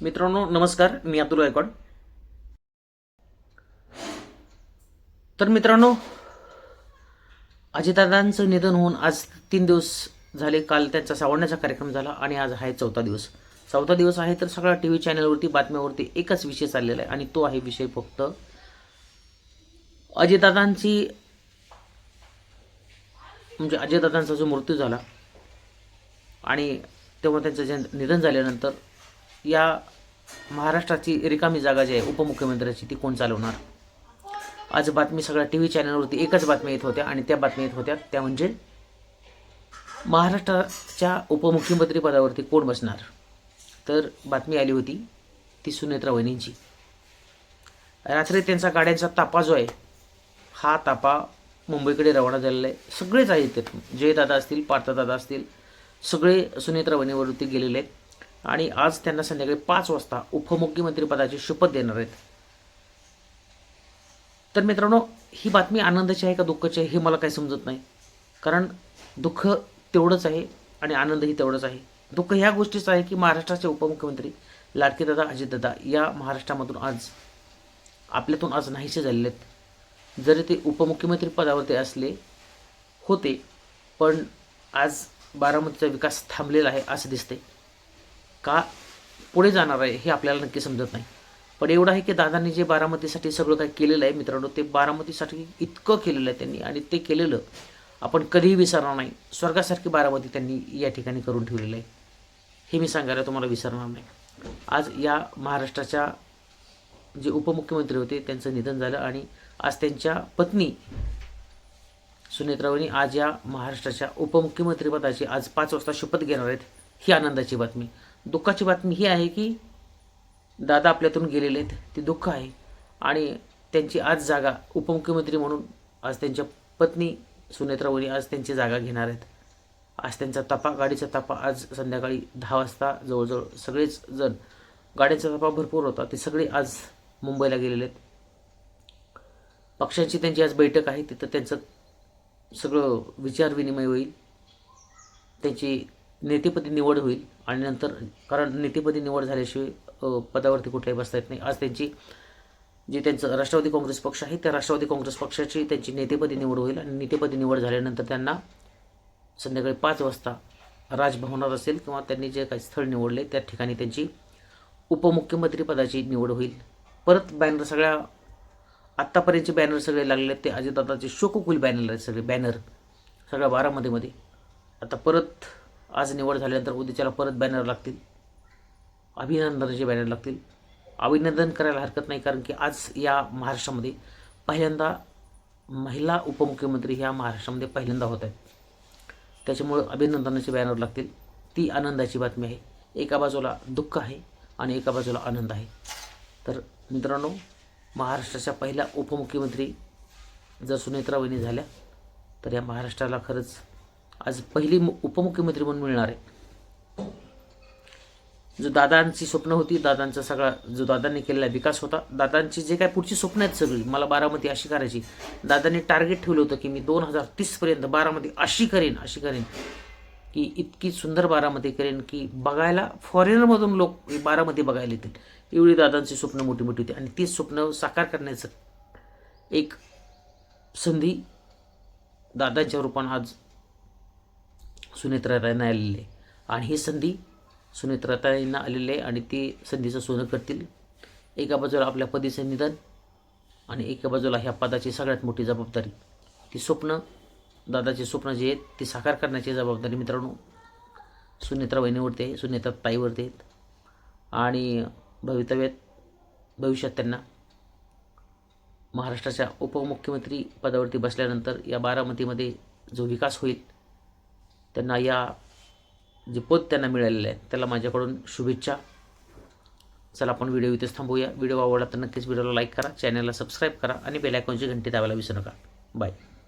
मित्रांनो नमस्कार, मी अब्दुल गायकवाड. तर मित्रांनो, अजितदादांचं निधन होऊन आज 3 दिवस झाले. काल त्यांचा सावरण्याचा कार्यक्रम झाला आणि आज आहे चौथा दिवस. चौथा दिवस आहे तर सगळ्या टी व्ही चॅनलवरती बातम्यावरती एकच विषय चाललेला आहे आणि तो आहे विषय फक्त अजितदादांची, म्हणजे अजितदादांचा जो मृत्यू झाला आणि तेव्हा त्यांचं जे निधन झाल्यानंतर या महाराष्ट्राची रिकामी जागा जी आहे उपमुख्यमंत्र्याची ती कोण चालवणार. आज बातमी सगळ्या टी व्ही चॅनलवरती एकच बातम्या येत होत्या आणि त्या बातम्या येत होत्या त्या म्हणजे महाराष्ट्राच्या उपमुख्यमंत्री पदावरती कोण बसणार. तर बातमी आली होती ती सुनेत्रा वहिनींची. रात्री त्यांचा गाड्यांचा ताफा जो आहे हा ताफा मुंबईकडे रवाना झालेला आहे. सगळेच आहेत ते, जयदादा असतील, पार्थदादा असतील, सगळे सुनेत्रा वहिनीवरती गेलेले आहेत आणि आज त्यांना संध्याकाळी 5 वाजता उपमुख्यमंत्री पदाची शपथ देणार आहेत. तर मित्रांनो, ही बातमी आनंदाची आहे का दुःखाची आहे हे मला काही समजत नाही. कारण दुःख तेवढंच आहे आणि आनंदही तेवढंच आहे. दुःख ह्या गोष्टीचं आहे की महाराष्ट्राचे उपमुख्यमंत्री लाडकेदादा अजितदादा या महाराष्ट्रामधून आज आपल्यातून आज नाहीसे झालेले आहेत. जरी ते उपमुख्यमंत्री पदावरती असले होते पण आज बारामतीचा विकास थांबलेला आहे असं दिसते. का पुढे जाणार आहे हे आपल्याला नक्की समजत नाही. पण एवढं आहे की दादांनी जे बारामतीसाठी सगळं काही केलेलं आहे मित्रांनो, ते बारामतीसाठी इतकं केलेलं आहे त्यांनी आणि ते केलेलं आपण कधीही विसरणार नाही. स्वर्गासारखी बारामती त्यांनी या ठिकाणी करून ठेवलेलं आहे हे मी सांगायला तुम्हाला विसरणार नाही. आज या महाराष्ट्राच्या जे उपमुख्यमंत्री होते त्यांचं निधन झालं आणि आज त्यांच्या पत्नी सुनेत्रा वहिनी आज या महाराष्ट्राच्या उपमुख्यमंत्रीपदाची आज 5 वाजता शपथ घेणार आहेत. ही आनंदाची बातमी. दुःखाची बातमी ही आहे की दादा आपल्यातून गेलेले आहेत, ते दुःख आहे आणि त्यांची आज जागा उपमुख्यमंत्री म्हणून आज त्यांच्या पत्नी सुनेत्रा वहिनी आज त्यांची जागा घेणार आहेत. आज त्यांचा तपा, गाडीचा तपा आज संध्याकाळी 10 वाजता जवळजवळ सगळेच जण, गाड्यांचा तपा भरपूर होता, ते सगळे आज मुंबईला गेलेले आहेत. पक्षांची त्यांची आज बैठक आहे, तिथं त्यांचं सगळं विचारविनिमय होईल, त्यांची नेतेपदी निवड होईल आणि नंतर, कारण नेतेपदी निवड झाल्याशिवाय पदावरती कुठेही बसता येत नाही. आज त्यांची जी त्यांचं राष्ट्रवादी काँग्रेस पक्ष आहे त्या राष्ट्रवादी काँग्रेस पक्षाची त्यांची नेतेपदी निवड होईल आणि नेतेपदी निवड झाल्यानंतर त्यांना संध्याकाळी 5 वाजता राजभवनात असेल किंवा त्यांनी जे काही स्थळ निवडले त्या ठिकाणी त्यांची उपमुख्यमंत्री पदाची निवड होईल. परत बॅनर, सगळ्या आत्तापर्यंतचे बॅनर सगळे लागलेले आहेत ते अजितदादाचे शोककुल बॅनर आहेत, सगळे बॅनर सगळ्या बारामतीमध्ये. आता परत आज निवड झाल्यानंतर उद्याच्याला परत बॅनर लागतील, अभिनंदनाचे बॅनर लागतील. अभिनंदन करायला हरकत नाही, कारण की आज या महाराष्ट्रामध्ये पहिल्यांदा महिला उपमुख्यमंत्री ह्या महाराष्ट्रामध्ये पहिल्यांदा होत आहेत. त्याच्यामुळं अभिनंदनाचे बॅनर लागतील. ती आनंदाची बातमी आहे. एका बाजूला दुःख आहे आणि एका बाजूला आनंद आहे. तर मित्रांनो, महाराष्ट्राच्या पहिल्या उपमुख्यमंत्री जर सुनेत्रा वहिनी झाल्या तर या महाराष्ट्राला खरंच आज पहिली उपमुख्यमंत्री म्हणून मिळणार आहे. जो दादांची स्वप्न होती, दादांचा सगळा जो दादांनी केलेला विकास होता, दादांची जे काय पुढची स्वप्न आहेत सगळी, मला बारामती अशी करायची, दादांनी टार्गेट ठेवलं होतं की मी 2030 बारामती अशी करेन की इतकी सुंदर बारामती करेन की बघायला फॉरेनरमधून लोक बारामती बघायला येतील. एवढी दादांची स्वप्न मोठी मोठी होती आणि तीच स्वप्न साकार करण्याचं एक संधी दादांच्या रूपानं आज सुनेत्राताईंना आलेली आहे आणि ही संधी सुनेत्राताईंना आलेली आहे आणि ती संधीचं सोनं करतील. एका बाजूला आपल्या पतीचं निधन आणि एका बाजूला ह्या पदाची सगळ्यात मोठी जबाबदारी, ती स्वप्न, दादाचे स्वप्न जे आहेत ती साकार करण्याची जबाबदारी मित्रांनो सुनेत्रा वहिनीवरती आहे, सुनेत्रा ताईवरती आहेत आणि भविष्यात त्यांना महाराष्ट्राच्या उपमुख्यमंत्री पदावरती बसल्यानंतर या बारामतीमध्ये जो विकास होईल, त्यांना या जे पद त्यांना मिळालेलं आहे त्याला माझ्याकडून शुभेच्छा. चला आपण व्हिडिओ इथेच थांबवूया. व्हिडिओ आवडला तर नक्कीच व्हिडिओला लाईक करा, चॅनलला सबस्क्राईब करा आणि बेल आयकॉनची घंटी दाबायला विसरू नका. बाय.